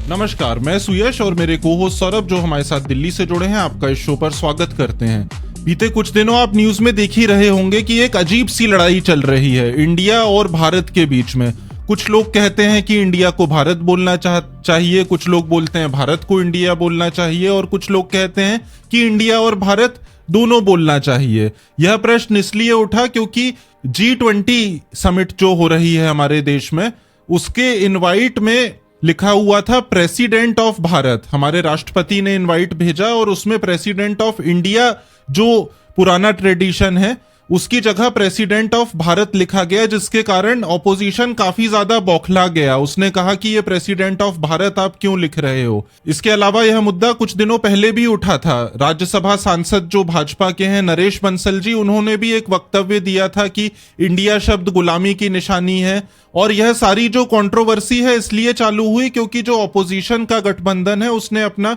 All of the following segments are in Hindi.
नमस्कार, मैं सुयश और मेरे को होस्ट सौरभ जो हमारे साथ दिल्ली से जुड़े हैं, आपका इस शो पर स्वागत करते हैं। बीते कुछ दिनों आप न्यूज में देख ही रहे होंगे कि एक अजीब सी लड़ाई चल रही है इंडिया और भारत के बीच में। कुछ लोग कहते हैं कि इंडिया को भारत बोलना चाहिए, कुछ लोग बोलते हैं भारत को इंडिया बोलना चाहिए, और कुछ लोग कहते हैं कि इंडिया और भारत दोनों बोलना चाहिए। यह प्रश्न इसलिए उठा क्योंकि G20 समिट जो हो रही है हमारे देश में, उसके इनवाइट में लिखा हुआ था प्रेसिडेंट ऑफ भारत। हमारे राष्ट्रपति ने इनवाइट भेजा और उसमें प्रेसिडेंट ऑफ इंडिया, जो पुराना ट्रेडिशन है, उसकी जगह प्रेसिडेंट ऑफ भारत लिखा गया, जिसके कारण ऑपोजिशन काफी ज्यादा बौखला गया। उसने कहा कि ये प्रेसिडेंट ऑफ भारत आप क्यों लिख रहे हो। इसके अलावा यह मुद्दा कुछ दिनों पहले भी उठा था। राज्यसभा सांसद जो भाजपा के हैं, नरेश बंसल जी, उन्होंने भी एक वक्तव्य दिया था कि इंडिया शब्द गुलामी की निशानी है। और यह सारी जो कंट्रोवर्सी है इसलिए चालू हुई क्योंकि जो ऑपोजिशन का गठबंधन है उसने अपना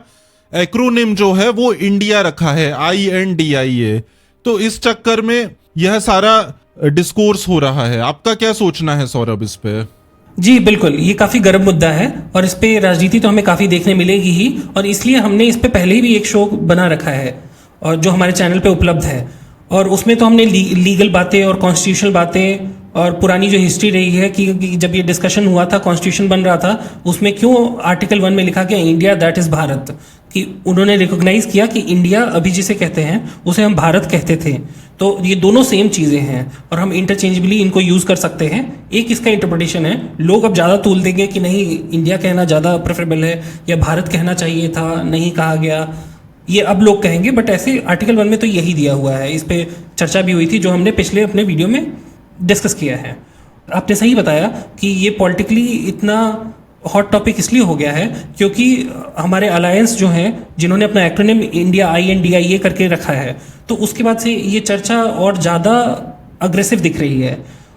एक्रोनिम जो है वो इंडिया रखा है, INDIA। तो इस चक्कर में यह सारा डिस्कोर्स हो रहा है। आपका क्या सोचना है सौरभ इस पे? जी बिल्कुल, ये काफ़ी गर्म मुद्दा है और इस पे राजनीति तो हमें काफ़ी देखने मिलेगी ही, और इसलिए हमने इस पे पहले ही भी एक शो बना रखा है और जो हमारे चैनल पे उपलब्ध है, और उसमें तो हमने लीगल बातें और कॉन्स्टिट्यूशनल बातें और पुरानी जो हिस्ट्री रही है कि जब ये डिस्कशन हुआ था, कॉन्स्टिट्यूशन बन रहा था, उसमें क्यों आर्टिकल 1 में लिखा गया इंडिया दैट इज़ भारत, कि उन्होंने रिकॉग्नाइज किया कि इंडिया अभी जिसे कहते हैं उसे हम भारत कहते थे। तो ये दोनों सेम चीज़ें हैं और हम इंटरचेंजेबली इनको यूज़ कर सकते हैं। एक इसका इंटरप्रिटेशन है, लोग अब ज़्यादा तूल देंगे कि नहीं इंडिया कहना ज़्यादा प्रेफरेबल है या भारत कहना चाहिए था, नहीं कहा गया, ये अब लोग कहेंगे। बट ऐसे आर्टिकल 1 में तो यही दिया हुआ है। इस पर चर्चा भी हुई थी जो हमने पिछले अपने वीडियो में डिस्कस किया है। आपने सही बताया कि ये पॉलिटिकली इतना हॉट टॉपिक इसलिए हो गया है क्योंकि हमारे अलायंस जो हैं, जिन्होंने अपना एक्रोनिम इंडिया INDIA करके रखा है, तो उसके बाद से ये चर्चा और ज़्यादा अग्रेसिव दिख रही है।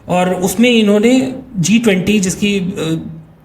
और उसमें इन्होंने G20 जिसकी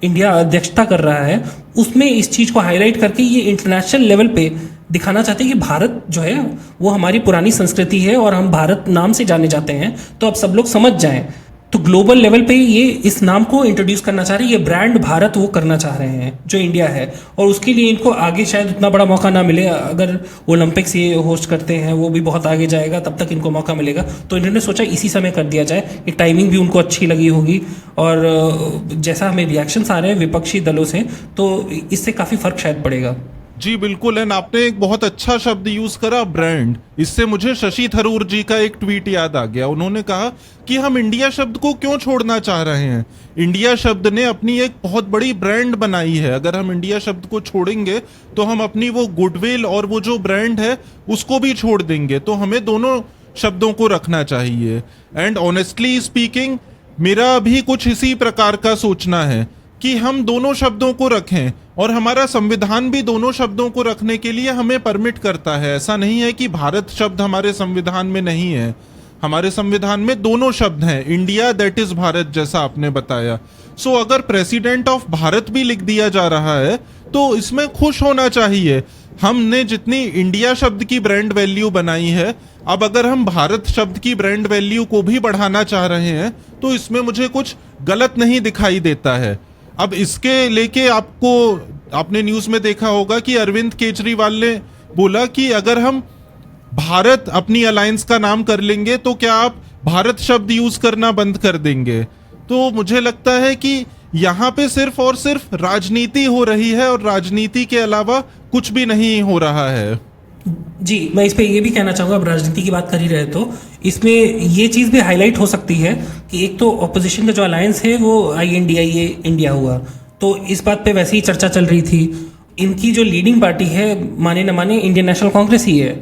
इंडिया अध्यक्षता कर रहा है, उसमें इस चीज़ को हाईलाइट करके ये इंटरनेशनल लेवल पे दिखाना चाहते हैं कि भारत जो है वो हमारी पुरानी संस्कृति है और हम भारत नाम से जाने जाते हैं। तो अब सब लोग समझ जाएं, तो ग्लोबल लेवल पे ये इस नाम को इंट्रोड्यूस करना चाह रहे हैं। ये ब्रांड भारत वो करना चाह रहे हैं जो इंडिया है, और उसके लिए इनको आगे शायद उतना बड़ा मौका ना मिले। अगर ओलंपिक्स ये होस्ट करते हैं, वो भी बहुत आगे जाएगा, तब तक इनको मौका मिलेगा। तो इन्होंने सोचा इसी समय कर दिया जाए। एक टाइमिंग भी उनको अच्छी लगी होगी, और जैसा हमें रिएक्शंस आ रहे हैं विपक्षी दलों से, तो इससे काफ़ी फर्क शायद पड़ेगा। जी बिल्कुल। एंड आपने एक बहुत अच्छा शब्द यूज करा, ब्रांड। इससे मुझे शशि थरूर जी का एक ट्वीट याद आ गया। उन्होंने कहा कि हम इंडिया शब्द को क्यों छोड़ना चाह रहे हैं। इंडिया शब्द ने अपनी एक बहुत बड़ी ब्रांड बनाई है। अगर हम इंडिया शब्द को छोड़ेंगे तो हम अपनी वो गुडविल और वो जो ब्रांड है उसको भी छोड़ देंगे। तो हमें दोनों शब्दों को रखना चाहिए। एंड ऑनेस्टली स्पीकिंग, मेरा भी कुछ इसी प्रकार का सोचना है कि हम दोनों शब्दों को रखें, और हमारा संविधान भी दोनों शब्दों को रखने के लिए हमें परमिट करता है। ऐसा नहीं है कि भारत शब्द हमारे संविधान में नहीं है। हमारे संविधान में दोनों शब्द हैं, इंडिया दैट इज भारत, जैसा आपने बताया। सो अगर प्रेसिडेंट ऑफ भारत भी लिख दिया जा रहा है तो इसमें खुश होना चाहिए। हमने जितनी इंडिया शब्द की ब्रांड वैल्यू बनाई है, अब अगर हम भारत शब्द की ब्रांड वैल्यू को भी बढ़ाना चाह रहे हैं तो इसमें मुझे कुछ गलत नहीं दिखाई देता है। अब इसके लेके आपने न्यूज में देखा होगा कि अरविंद केजरीवाल ने बोला कि अगर हम भारत अपनी अलायंस का नाम कर लेंगे तो क्या आप भारत शब्द यूज करना बंद कर देंगे। तो मुझे लगता है कि यहाँ पे सिर्फ और सिर्फ राजनीति हो रही है और राजनीति के अलावा कुछ भी नहीं हो रहा है। जी, मैं इस पे ये भी कहना चाहूँगा, अब राजनीति की बात कर ही रहे तो इसमें ये चीज़ भी हाईलाइट हो सकती है कि एक तो ऑपोजिशन का जो अलायंस है वो INDIA इंडिया हुआ, तो इस बात पे वैसे ही चर्चा चल रही थी। इनकी जो लीडिंग पार्टी है, माने न माने, इंडियन नेशनल कांग्रेस ही है,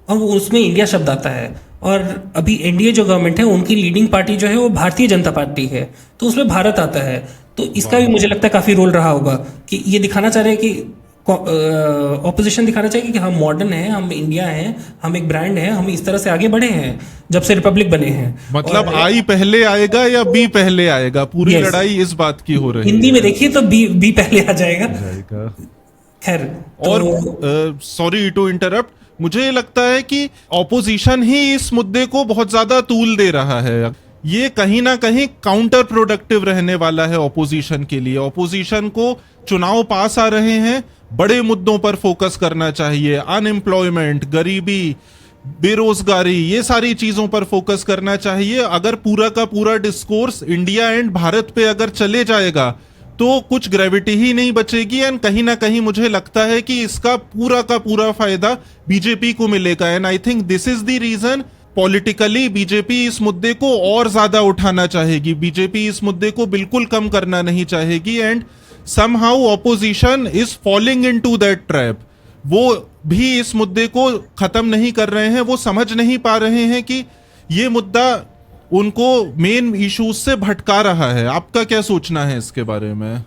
और वो उसमें इंडिया शब्द आता है। और अभी NDA जो गवर्नमेंट है उनकी लीडिंग पार्टी जो है वो भारतीय जनता पार्टी है, तो उसमें भारत आता है। तो इसका भी मुझे लगता है काफ़ी रोल रहा होगा कि ये दिखाना चाह रहे हैं कि ऑपोजिशन दिखाना चाहिए कि हम मॉडर्न हैं, हम इंडिया हैं, हम एक ब्रांड हैं, हम इस तरह से आगे बढ़े हैं जब से रिपब्लिक बने हैं। मतलब आई पहले आएगा या बी पहले आएगा, पूरी लड़ाई इस बात की हो रही है। हिंदी में देखिए तो बी पहले आ जाएगा। खैर, और सॉरी टू इंटरप्ट, मुझे लगता है कि ऑपोजिशन ही इस मुद्दे को बहुत ज्यादा तूल दे रहा है। ये कहीं ना कहीं काउंटर प्रोडक्टिव रहने वाला है ऑपोजिशन के लिए। ऑपोजिशन को चुनाव पास आ रहे हैं, बड़े मुद्दों पर फोकस करना चाहिए, अनएम्प्लॉयमेंट, गरीबी, बेरोजगारी, ये सारी चीजों पर फोकस करना चाहिए। अगर पूरा का पूरा डिस्कोर्स इंडिया एंड भारत पे अगर चले जाएगा तो कुछ ग्रेविटी ही नहीं बचेगी। एंड कहीं ना कहीं मुझे लगता है कि इसका पूरा का पूरा फायदा बीजेपी को मिलेगा। And I think this is the reason politically BJP इस मुद्दे को और ज्यादा उठाना चाहेगी। बीजेपी इस मुद्दे को बिल्कुल कम करना नहीं चाहेगी। And somehow opposition is falling into that trap. वो भी इस मुद्दे को खत्म नहीं कर रहे हैं। वो समझ नहीं पा रहे हैं कि ये मुद्दा उनको मेन इश्यूज से भटका रहा है। आपका क्या सोचना है इसके बारे में?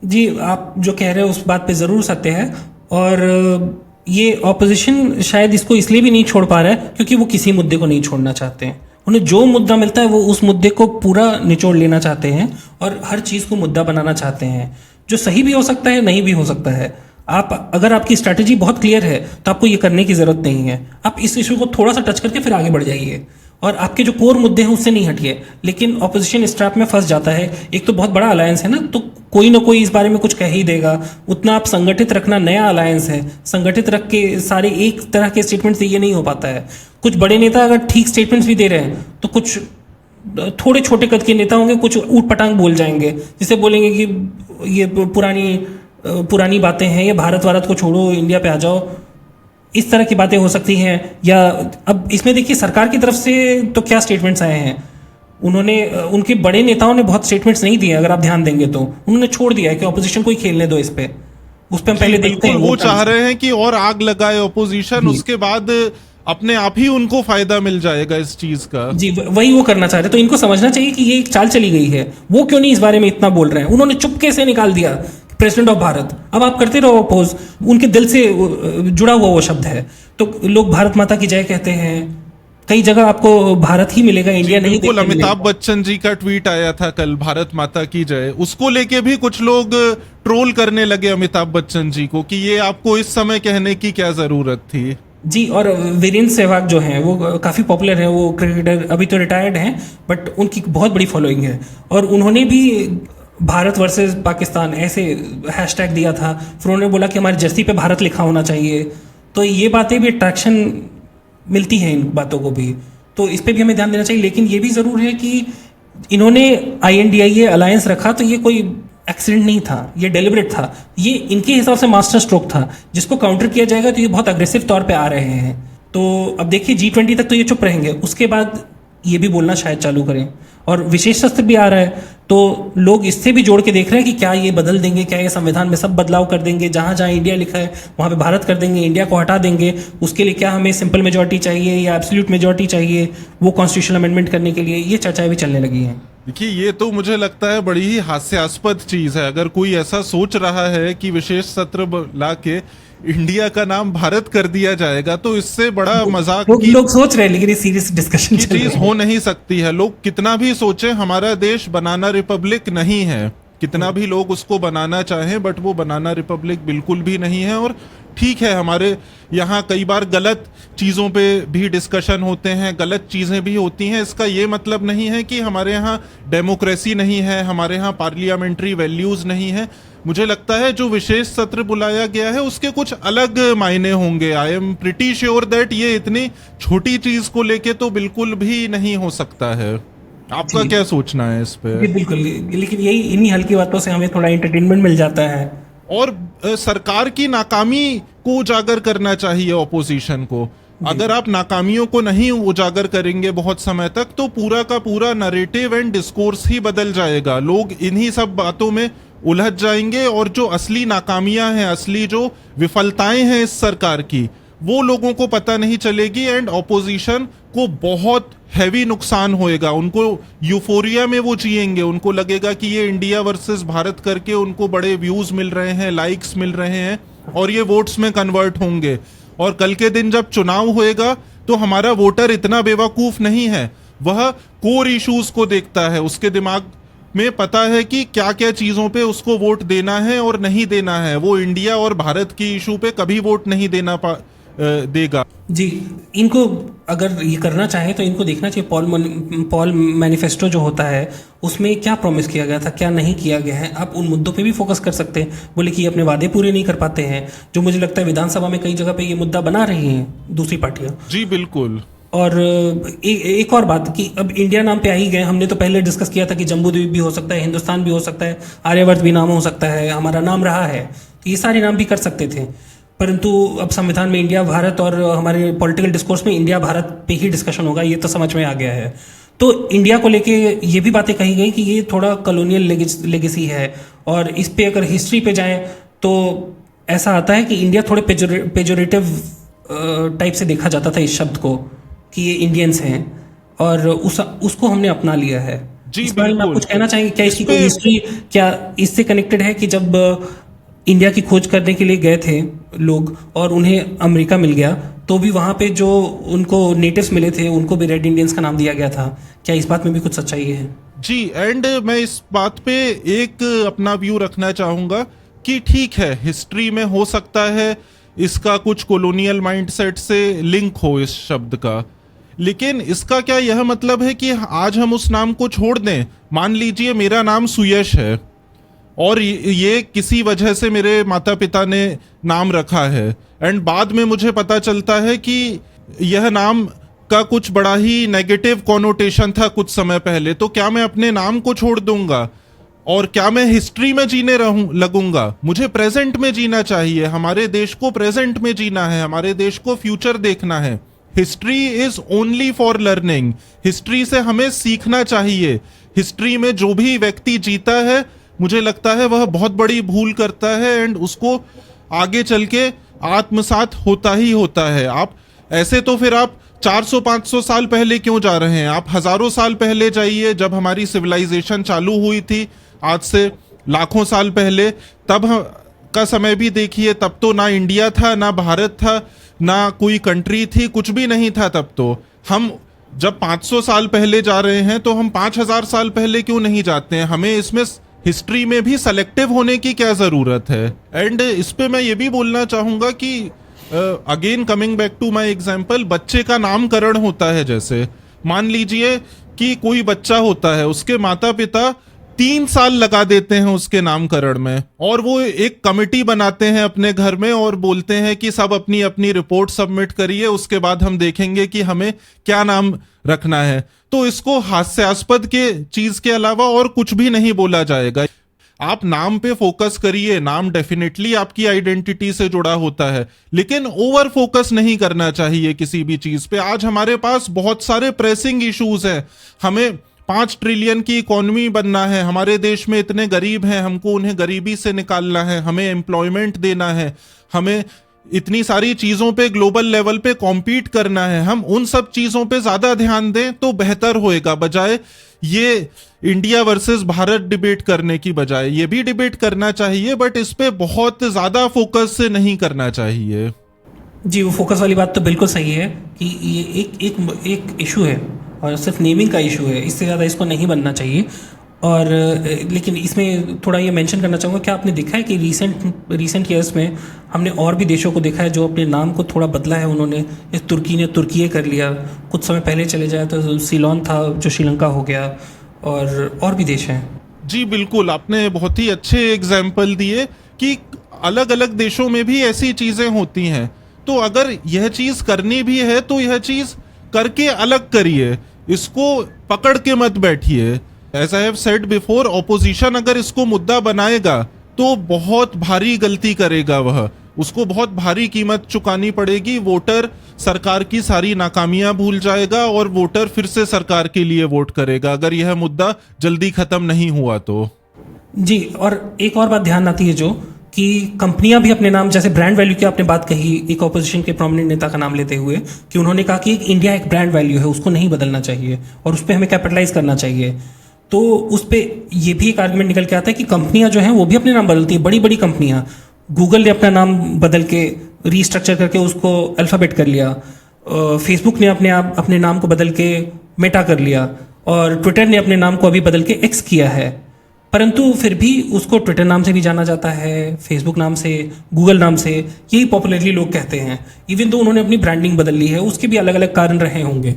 जी, आप जो कह रहे हो उस बात पे ज़रूर सत्य है। और ये ऑपोजिशन शायद इसको इसलिए भी नहीं छोड़ पा रहा है क्योंकि वो किसी मुद्दे को नहीं छोड़ना चाहते हैं। उन्हें जो मुद्दा मिलता है वो उस मुद्दे को पूरा निचोड़ लेना चाहते हैं और हर चीज़ को मुद्दा बनाना चाहते हैं, जो सही भी हो सकता है, नहीं भी हो सकता है। आप अगर आपकी स्ट्रैटेजी बहुत क्लियर है तो आपको ये करने की ज़रूरत नहीं है। आप इस इशू को थोड़ा सा टच करके फिर आगे बढ़ जाइए और आपके जो कोर मुद्दे हैं उससे नहीं हटिए। लेकिन ऑपोजिशन इस ट्रैप में फंस जाता है। एक तो बहुत बड़ा अलायंस है ना, तो कोई ना कोई इस बारे में कुछ कह ही देगा। उतना आप संगठित रखना, नया अलायंस है, संगठित रख के सारे एक तरह के स्टेटमेंट से ये नहीं हो पाता है। कुछ बड़े नेता अगर ठीक स्टेटमेंट्स भी दे रहे हैं तो कुछ थोड़े छोटे कद के नेता होंगे, कुछ ऊट पटांग बोल जाएंगे, जिसे बोलेंगे कि ये पुरानी बातें हैं, ये भारत वारत को छोड़ो, इंडिया पे आ जाओ। इस तरह की बातें हो सकती हैं। या अब इसमें देखिए सरकार की तरफ से तो क्या स्टेटमेंट्स आए हैं। उनके बड़े नेताओं ने बहुत स्टेटमेंट्स नहीं दिए, अगर आप ध्यान देंगे तो उन्होंने छोड़ दिया है कि ऑपोजिशन को ही खेलने दो, उस पे हम पहले देखते हैं। वो चाह रहे हैं कि और आग लगाए ऑपोजिशन, उसके बाद अपने आप ही उनको फायदा मिल जाएगा इस चीज का। जी, वही वो करना चाह रहे हैं। तो इनको समझना चाहिए कि ये एक चाल चली गई है। वो क्यों नहीं इस बारे में इतना बोल रहे हैं? उन्होंने चुपके से निकाल दिया प्रेसिडेंट ऑफ भारत। अब आप करते रहो अपोज, उनके दिल से जुड़ा हुआ वो शब्द है। तो लोग भारत माता की जय कहते हैं, कई जगह आपको भारत ही मिलेगा, इंडिया नहीं। बिल्कुल, अमिताभ बच्चन जी का ट्वीट आया था कल, भारत माता की जय, उसको लेके भी कुछ लोग ट्रोल करने लगे अमिताभ बच्चन जी को कि ये आपको इस समय कहने की क्या जरूरत थी। जी, और वीरेंद्र सहवाग जो हैं वो काफ़ी पॉपुलर हैं, वो क्रिकेटर, अभी तो रिटायर्ड हैं, बट उनकी बहुत बड़ी फॉलोइंग है। और उन्होंने भी भारत वर्सेस पाकिस्तान ऐसे हैशटैग दिया था। फिर उन्होंने बोला कि हमारी जर्सी पे भारत लिखा होना चाहिए। तो ये बातें भी अट्रैक्शन मिलती हैं इन बातों को भी, तो इस पे भी हमें ध्यान देना चाहिए। लेकिन ये भी ज़रूर है कि इन्होंने INDIA अलायंस रखा तो ये कोई एक्सीडेंट नहीं था, ये डेलिबरेट था। ये इनके हिसाब से मास्टर स्ट्रोक था, जिसको काउंटर किया जाएगा तो ये बहुत अग्रेसिव तौर पे आ रहे हैं। तो अब देखिए G20 तक तो ये चुप रहेंगे, उसके बाद ये भी बोलना शायद चालू करें। और विशेष सत्र भी आ रहा है तो लोग इससे भी जोड़ के देख रहे हैं कि क्या ये बदल देंगे, क्या ये संविधान में सब बदलाव कर देंगे, जहाँ जहाँ इंडिया लिखा है वहाँ पे भारत कर देंगे, इंडिया को हटा देंगे। उसके लिए क्या हमें सिंपल मेजॉरिटी चाहिए या एब्सोल्यूट मेजॉरिटी चाहिए, वो कॉन्स्टिट्यूशनल अमेंडमेंट करने के लिए ये चर्चाएं भी चलने लगी हैं। देखिए, ये तो मुझे लगता है बड़ी ही हास्यास्पद चीज है। अगर कोई ऐसा सोच रहा है कि विशेष सत्र ला के इंडिया का नाम भारत कर दिया जाएगा तो इससे बड़ा मजाक की लोग सोच रहे हैं, लेकिन ये सीरियस डिस्कशन की चीज हो नहीं सकती है। लोग कितना भी सोचे, हमारा देश बनाना रिपब्लिक नहीं है। कितना भी लोग उसको बनाना चाहें, बट वो बनाना रिपब्लिक बिल्कुल भी नहीं है। और ठीक है, हमारे यहाँ कई बार गलत चीज़ों पे भी डिस्कशन होते हैं, गलत चीज़ें भी होती हैं। इसका ये मतलब नहीं है कि हमारे यहाँ डेमोक्रेसी नहीं है, हमारे यहाँ पार्लियामेंट्री वैल्यूज़ नहीं है। मुझे लगता है जो विशेष सत्र बुलाया गया है उसके कुछ अलग मायने होंगे। I am pretty sure that ये इतनी छोटी चीज़ को लेके तो बिल्कुल भी नहीं हो सकता है। आपका क्या सोचना है इस पे? बिल्कुल, लेकिन यही इन्हीं हल्की बातों से हमें थोड़ा एंटरटेनमेंट मिल जाता है। और सरकार की नाकामी को उजागर करना चाहिए ऑपोजिशन को। अगर आप नाकामियों को नहीं उजागर करेंगे बहुत समय तक तो पूरा का पूरा नरेटिव एंड डिस्कोर्स ही बदल जाएगा। लोग इन्हीं सब बातों में उलझ जाएंगे और जो असली नाकामियां हैं, असली जो विफलताएं हैं इस सरकार की, वो लोगों को पता नहीं चलेगी। एंड ऑपोजिशन को बहुत हैवी नुकसान होएगा। उनको यूफोरिया में वो जिएंगे, उनको लगेगा कि ये इंडिया वर्सेस भारत करके उनको बड़े व्यूज मिल रहे हैं, लाइक्स मिल रहे हैं और ये वोट्स में कन्वर्ट होंगे। और कल के दिन जब चुनाव होएगा तो हमारा वोटर इतना बेवकूफ नहीं है, वह कोर इश्यूज को देखता है। उसके दिमाग में पता है कि क्या क्या चीजों पे उसको वोट देना है और नहीं देना है। वो इंडिया और भारत की इशू पे कभी वोट नहीं देगा। जी, इनको अगर ये करना चाहें तो इनको देखना चाहिए पॉल मैनिफेस्टो जो होता है उसमें क्या प्रॉमिस किया गया था, क्या नहीं किया गया है। आप उन मुद्दों पे भी फोकस कर सकते हैं। बोले कि ये अपने वादे पूरे नहीं कर पाते हैं, जो मुझे लगता है विधानसभा में कई जगह पे ये मुद्दा बना रही हैं दूसरी पार्टियां। जी बिल्कुल। और एक और बात कि अब इंडिया नाम पे आ ही गए। हमने तो पहले डिस्कस किया था कि जम्बू द्वीप भी हो सकता है, हिंदुस्तान भी हो सकता है, आर्यवर्त भी नाम हो सकता है, हमारा नाम रहा है, तो ये सारे नाम भी कर सकते थे। परंतु अब संविधान में इंडिया भारत और हमारे पॉलिटिकल डिस्कोर्स में इंडिया भारत पे ही डिस्कशन होगा, ये तो समझ में आ गया है। तो इंडिया को लेके ये भी बातें कही गई कि ये थोड़ा कॉलोनियल लेगेसी है, और इस पे अगर हिस्ट्री पे जाएं तो ऐसा आता है कि इंडिया थोड़े पेजोरेटिव टाइप से देखा जाता था इस शब्द को, कि ये इंडियंस हैं, और उसको हमने अपना लिया है। जी इस बारे में आप बिल्कुल। कुछ कहना चाहेंगे? क्या इसकी कोई इस हिस्ट्री, क्या इससे कनेक्टेड है कि जब इंडिया की खोज करने के लिए गए थे लोग और उन्हें अमेरिका मिल गया, तो भी वहाँ पे जो उनको नेटिव्स मिले थे उनको भी रेड इंडियंस का नाम दिया गया था? क्या इस बात में भी कुछ सच्चाई है? जी, एंड मैं इस बात पे एक अपना व्यू रखना चाहूंगा कि ठीक है, हिस्ट्री में हो सकता है इसका कुछ कॉलोनियल माइंडसेट से लिंक हो इस शब्द का, लेकिन इसका क्या यह मतलब है कि आज हम उस नाम को छोड़ दें? मान लीजिए मेरा नाम सुयश है और ये किसी वजह से मेरे माता पिता ने नाम रखा है, एंड बाद में मुझे पता चलता है कि यह नाम का कुछ बड़ा ही नेगेटिव कॉनोटेशन था कुछ समय पहले, तो क्या मैं अपने नाम को छोड़ दूंगा? और क्या मैं हिस्ट्री में जीने लगूंगा? मुझे प्रेजेंट में जीना चाहिए। हमारे देश को प्रेजेंट में जीना है, हमारे देश को फ्यूचर देखना है। History is only for learning. History से हमें सीखना चाहिए। हिस्ट्री में जो भी व्यक्ति जीता है, मुझे लगता है वह बहुत बड़ी भूल करता है, एंड उसको आगे चल के आत्मसात होता ही होता है। आप ऐसे तो फिर आप 400-500 साल पहले क्यों जा रहे हैं? आप हजारों साल पहले जाइए, जब हमारी सिविलाइजेशन चालू हुई थी, आज से लाखों साल पहले। तब का समय भी देखिए, तब तो ना इंडिया था, ना भारत था, ना कोई कंट्री थी, कुछ भी नहीं था तब तो। हम जब 500 साल पहले जा रहे हैं तो हम 5000 साल पहले क्यों नहीं जाते हैं? हमें इसमें हिस्ट्री में भी सेलेक्टिव होने की क्या जरूरत है? एंड इस पे मैं ये भी बोलना चाहूंगा कि again coming back to my example, बच्चे का नामकरण होता है। जैसे मान लीजिए कि कोई बच्चा होता है, उसके माता पिता 3 साल लगा देते हैं उसके नामकरण में, और वो एक कमेटी बनाते हैं अपने घर में और बोलते हैं कि सब अपनी अपनी रिपोर्ट सबमिट करिए, उसके बाद हम देखेंगे कि हमें क्या नाम रखना है। तो इसको हास्यास्पद के चीज के अलावा और कुछ भी नहीं बोला जाएगा। आप नाम पे फोकस करिए, नाम डेफिनेटली आपकी आइडेंटिटी से जुड़ा होता है, लेकिन ओवर फोकस नहीं करना चाहिए किसी भी चीज पे। आज हमारे पास बहुत सारे प्रेसिंग इश्यूज हैं। हमें 5 ट्रिलियन की इकोनॉमी बनना है, हमारे देश में इतने गरीब हैं, हमको उन्हें गरीबी से निकालना है, हमें एम्प्लॉयमेंट देना है, हमें इतनी सारी चीजों पे ग्लोबल लेवल पे कॉम्पीट करना है। हम उन सब चीजों पे ज्यादा ध्यान दें तो बेहतर होएगा, बजाय ये इंडिया वर्सेस भारत डिबेट करने की बजाय। ये भी डिबेट करना चाहिए, बट इस पे बहुत ज्यादा फोकस से नहीं करना चाहिए। जी, वो फोकस वाली बात तो बिल्कुल सही है कि ये एक इशू है और सिर्फ नेमिंग का इशू है, इससे ज़्यादा इसको नहीं बनना चाहिए। और लेकिन इसमें थोड़ा ये मेंशन करना चाहूँगा, क्या आपने देखा है कि रीसेंट ईयर्स में हमने और भी देशों को देखा है जो अपने नाम को थोड़ा बदला है उन्होंने। इस तुर्की ने तुर्कीये कर लिया, कुछ समय पहले चले जाए तो सीलोन था जो श्रीलंका हो गया, और भी देश हैं। जी बिल्कुल, आपने बहुत ही अच्छे एग्जाम्पल दिए कि अलग अलग देशों में भी ऐसी चीजें होती हैं। तो अगर यह चीज करनी भी है तो यह चीज करके अलग करिए, इसको पकड़ के मत बैठिए। As I have said before, opposition अगर इसको मुद्दा बनाएगा तो बहुत भारी गलती करेगा वह, उसको बहुत भारी कीमत चुकानी पड़ेगी। वोटर सरकार की सारी नाकामियां भूल जाएगा और वोटर फिर से सरकार के लिए वोट करेगा, अगर यह मुद्दा जल्दी खत्म नहीं हुआ तो। जी, और एक और बात ध्यान आती है जो कि कंपनियां भी अपने नाम, जैसे ब्रांड वैल्यू की आपने बात कही एक ऑपोजिशन के प्रोमिनेंट नेता का नाम लेते हुए, कि उन्होंने कहा कि इंडिया एक ब्रांड वैल्यू है, उसको नहीं बदलना चाहिए और उस पर हमें कैपिटलाइज करना चाहिए। तो उस पर ये भी एक आर्गुमेंट निकल के आता है कि कंपनियां जो हैं वो भी अपने नाम बदलती हैं। बड़ी बड़ी कंपनियां, गूगल ने अपना नाम बदल के रीस्ट्रक्चर करके उसको अल्फ़ाबेट कर लिया, फेसबुक ने अपने नाम को बदल के मेटा कर लिया, और ट्विटर ने अपने नाम को अभी बदल के एक्स किया है। परंतु फिर भी उसको ट्विटर नाम से भी जाना जाता है, फेसबुक नाम से, गूगल नाम से, यही पॉपुलरली लोग कहते हैं। इवन तो उन्होंने अपनी ब्रांडिंग बदल ली है, उसके भी अलग अलग कारण रहे होंगे।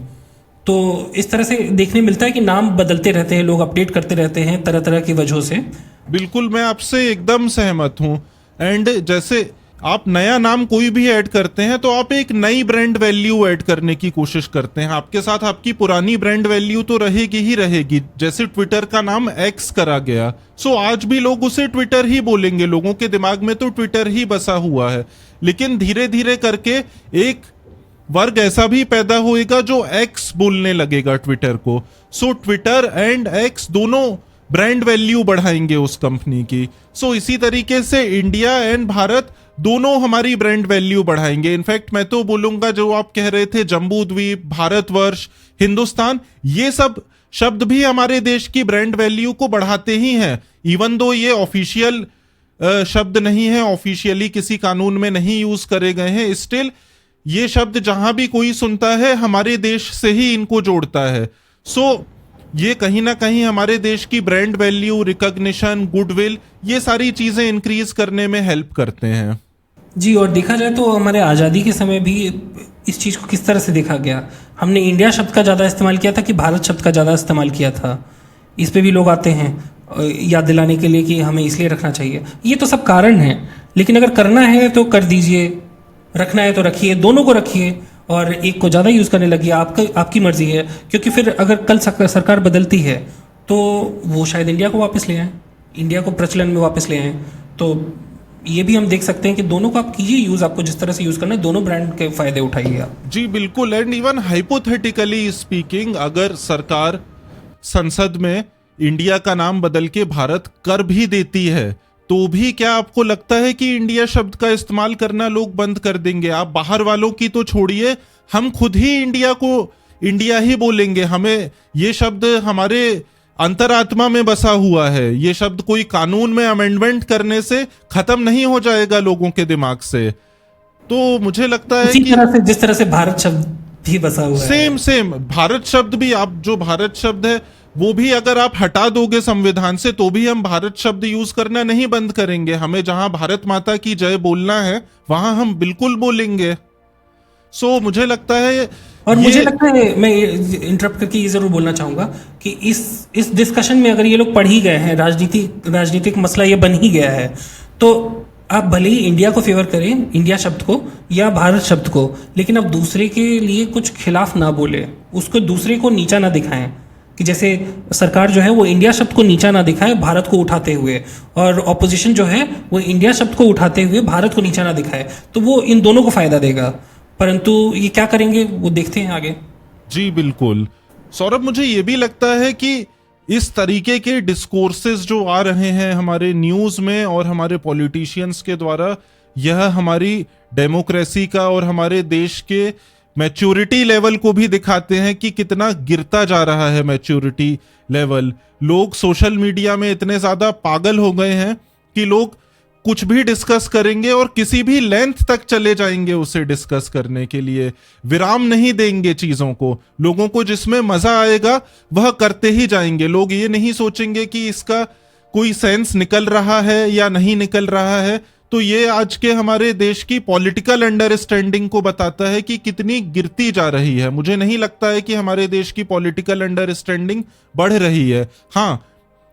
तो इस तरह से देखने मिलता है कि नाम बदलते रहते हैं, लोग अपडेट करते रहते हैं तरह तरह की वजहों से। बिल्कुल, मैं आपसे एकदम सहमत हूँ। एंड जैसे आप नया नाम कोई भी ऐड करते हैं तो आप एक नई ब्रांड वैल्यू ऐड करने की कोशिश करते हैं। आपके साथ आपकी पुरानी ब्रांड वैल्यू तो रहेगी ही रहेगी। जैसे ट्विटर का नाम एक्स करा गया, सो आज भी लोग उसे ट्विटर ही बोलेंगे, लोगों के दिमाग में तो ट्विटर ही बसा हुआ है। लेकिन धीरे धीरे करके एक वर्ग ऐसा भी पैदा होएगा जो एक्स बोलने लगेगा ट्विटर को। सो ट्विटर एंड एक्स दोनों ब्रांड वैल्यू बढ़ाएंगे उस कंपनी की। सो इसी तरीके से इंडिया एंड भारत दोनों हमारी ब्रांड वैल्यू बढ़ाएंगे। इनफैक्ट मैं तो बोलूंगा, जो आप कह रहे थे जम्बू द्वीप, भारतवर्ष, हिंदुस्तान, ये सब शब्द भी हमारे देश की ब्रांड वैल्यू को बढ़ाते ही हैं। इवन दो ये ऑफिशियल शब्द नहीं है, ऑफिशियली किसी कानून में नहीं यूज करे गए हैं, स्टिल ये शब्द जहां भी कोई सुनता है हमारे देश से ही इनको जोड़ता है। सो ये कहीं ना कहीं हमारे देश की ब्रांड वैल्यू, रिकॉग्निशन, गुडविल, ये सारी चीजें इंक्रीज करने में हेल्प करते हैं। जी, और देखा जाए तो हमारे आज़ादी के समय भी इस चीज़ को किस तरह से देखा गया। हमने इंडिया शब्द का ज़्यादा इस्तेमाल किया था कि भारत शब्द का ज़्यादा इस्तेमाल किया था। इस पे भी लोग आते हैं याद दिलाने के लिए कि हमें इसलिए रखना चाहिए। ये तो सब कारण हैं, लेकिन अगर करना है तो कर दीजिए, रखना है तो रखिए, दोनों को रखिए। और एक को ज़्यादा यूज़ करने लगी, आपकी मर्जी है। क्योंकि फिर अगर कल सरकार बदलती है तो वो शायद इंडिया को वापस ले आएँ, इंडिया को प्रचलन में वापस ले आएँ। तो ये भी हम देख सकते हैं कि दोनों को आप कीजिए यूज़, आपको जिस तरह से यूज़ करना है, दोनों ब्रांड के फायदे उठाइए आप। जी बिल्कुल। एंड इवन हाइपोथेटिकली स्पीकिंग, अगर सरकार संसद में इंडिया का नाम बदल के भारत कर भी देती है, तो भी क्या आपको लगता है कि इंडिया शब्द का इस्तेमाल करना लोग बंद कर देंगे? आप बाहर वालों की तो छोड़िए, हम खुद ही इंडिया को इंडिया ही बोलेंगे। हमें ये शब्द हमारे अंतरात्मा में बसा हुआ है। ये शब्द कोई कानून में अमेंडमेंट करने से खत्म नहीं हो जाएगा लोगों के दिमाग से। तो मुझे लगता है कि तरह से जिस तरह से भारत शब्द भी बसा हुआ है, सेम भारत शब्द भी, आप जो भारत शब्द है वो भी अगर आप हटा दोगे संविधान से, तो भी हम भारत शब्द यूज करना नहीं बंद करेंगे। हमें जहां भारत माता की जय बोलना है वहां हम बिल्कुल बोलेंगे। सो मुझे लगता है, और मुझे लगता है, मैं इंटरप्ट करके ये जरूर बोलना चाहूंगा कि इस डिस्कशन में अगर ये लोग पढ़ ही गए हैं, राजनीतिक मसला ये बन ही गया है, तो आप भले ही इंडिया को फेवर करें, इंडिया शब्द को या भारत शब्द को, लेकिन आप दूसरे के लिए कुछ खिलाफ ना बोले, उसको दूसरे को नीचा ना दिखाएं। कि जैसे सरकार जो है वो इंडिया शब्द को नीचा ना दिखाए भारत को उठाते हुए, और ऑपोजिशन जो है वो इंडिया शब्द को उठाते हुए भारत को नीचा ना दिखाए, तो वो इन दोनों को फायदा देगा। परंतु ये क्या करेंगे वो देखते हैं आगे। जी बिल्कुल सौरभ, मुझे ये भी लगता है कि इस तरीके के डिस्कोर्सेस जो आ रहे हैं हमारे न्यूज में और हमारे पॉलिटिशियंस के द्वारा, यह हमारी डेमोक्रेसी का और हमारे देश के मैच्योरिटी लेवल को भी दिखाते हैं कि कितना गिरता जा रहा है मैच्योरिटी लेवल। लोग सोशल मीडिया में इतने ज्यादा पागल हो गए हैं कि लोग कुछ भी डिस्कस करेंगे और किसी भी लेंथ तक चले जाएंगे उसे डिस्कस करने के लिए, विराम नहीं देंगे चीजों को। लोगों को जिसमें मजा आएगा वह करते ही जाएंगे। लोग ये नहीं सोचेंगे कि इसका कोई सेंस निकल रहा है या नहीं निकल रहा है। तो ये आज के हमारे देश की पॉलिटिकल अंडरस्टैंडिंग को बताता है कि कितनी गिरती जा रही है। मुझे नहीं लगता है कि हमारे देश की पॉलिटिकल अंडरस्टैंडिंग बढ़ रही है। हाँ,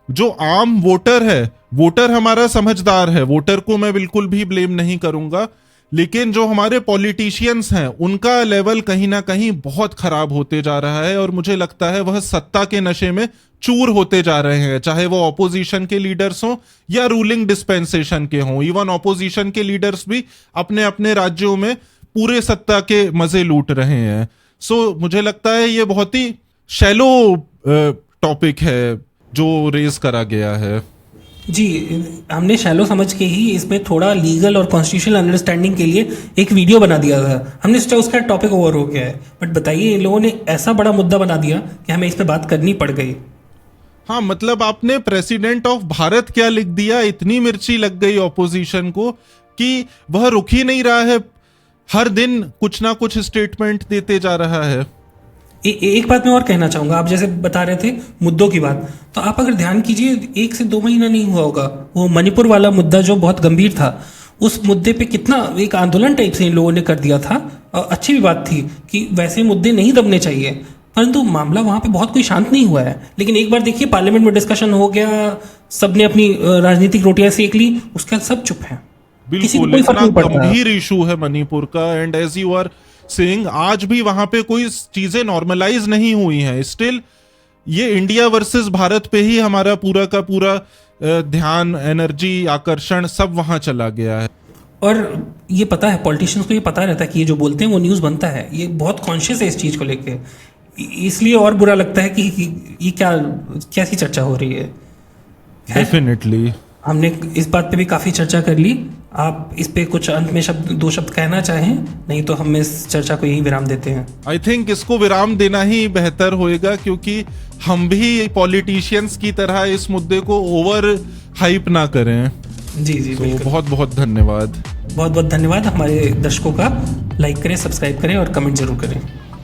जो आम वोटर है, वोटर हमारा समझदार है, वोटर को मैं बिल्कुल भी ब्लेम नहीं करूंगा, लेकिन जो हमारे पॉलिटिशियंस हैं उनका लेवल कहीं ना कहीं बहुत खराब होते जा रहा है। और मुझे लगता है वह सत्ता के नशे में चूर होते जा रहे हैं, चाहे वो ऑपोजिशन के लीडर्स हों या रूलिंग डिस्पेंसेशन के हों। इवन ऑपोजिशन के लीडर्स भी अपने अपने राज्यों में पूरे सत्ता के मजे लूट रहे हैं। सो मुझे लगता है ये बहुत ही शैलो टॉपिक है जो रेज करा गया है। जी, हमने शैलो समझ के ही इसमें थोड़ा लीगल और कॉन्स्टिट्यूशनल अंडरस्टैंडिंग के लिए एक वीडियो बना दिया था। हमने सोचा उसका टॉपिक ओवर हो गया है, बट बताइए इन लोगों ने ऐसा बड़ा मुद्दा बना दिया कि हमें इस पे बात करनी पड़ गई। हाँ, मतलब आपने प्रेसिडेंट ऑफ भारत क्या लिख दिया, इतनी मिर्ची लग गई ऑपोजिशन को कि वह रुक ही नहीं रहा है, हर दिन कुछ ना कुछ स्टेटमेंट देते जा रहा है। एक बात मैं और कहना चाहूँगा, आप जैसे बता रहे थे मुद्दों की बात, तो आप अगर ध्यान कीजिए 1 से 2 महीना नहीं हुआ होगा, वो मणिपुर वाला मुद्दा जो बहुत गंभीर था, उस मुद्दे पे कितना एक आंदोलन टाइप से इन लोगों ने कर दिया था। और अच्छी भी बात थी कि वैसे मुद्दे नहीं दबने चाहिए, परंतु मामला वहाँ पे बहुत कोई शांत नहीं हुआ है। लेकिन एक बार देखिए पार्लियामेंट में डिस्कशन हो गया, सबने अपनी राजनीतिक रोटियां सेक ली, उसके बाद सब चुप हैं, किसी को बिल्कुल कोई फर्क इतना नहीं पड़ता। गंभीर इशू है मणिपुर का, and as you are saying आज भी वहां पे कोई चीजें नॉर्मलाइज नहीं हुई हैं। स्टिल ये इंडिया वर्सेस भारत पे ही हमारा पूरा का पूरा ध्यान, एनर्जी, आकर्षण सब वहां चला गया है। और ये पता है पॉलिटिशियंस को, ये पता रहता है कि ये जो बोलते हैं वो न्यूज़ बनता है, ये बहुत कॉन्शियस है इस चीज़ को लेके, इसलिए और बुरा लगता है कि ये कैसी चर्चा हो रही है। डेफिनेटली हमने इस बात पे भी काफ़ी चर्चा कर ली। आप इस पे कुछ अंत में दो शब्द कहना चाहें, नहीं तो हम इस चर्चा को यही विराम देते हैं। आई थिंक इसको विराम देना ही बेहतर होएगा, क्योंकि हम भी पॉलिटिशियंस की तरह इस मुद्दे को ओवर हाइप ना करें। जी जी तो बिल्कुल। बहुत बहुत धन्यवाद। बहुत बहुत धन्यवाद। हमारे दर्शकों का लाइक करें, सब्सक्राइब करें और कमेंट जरूर करें।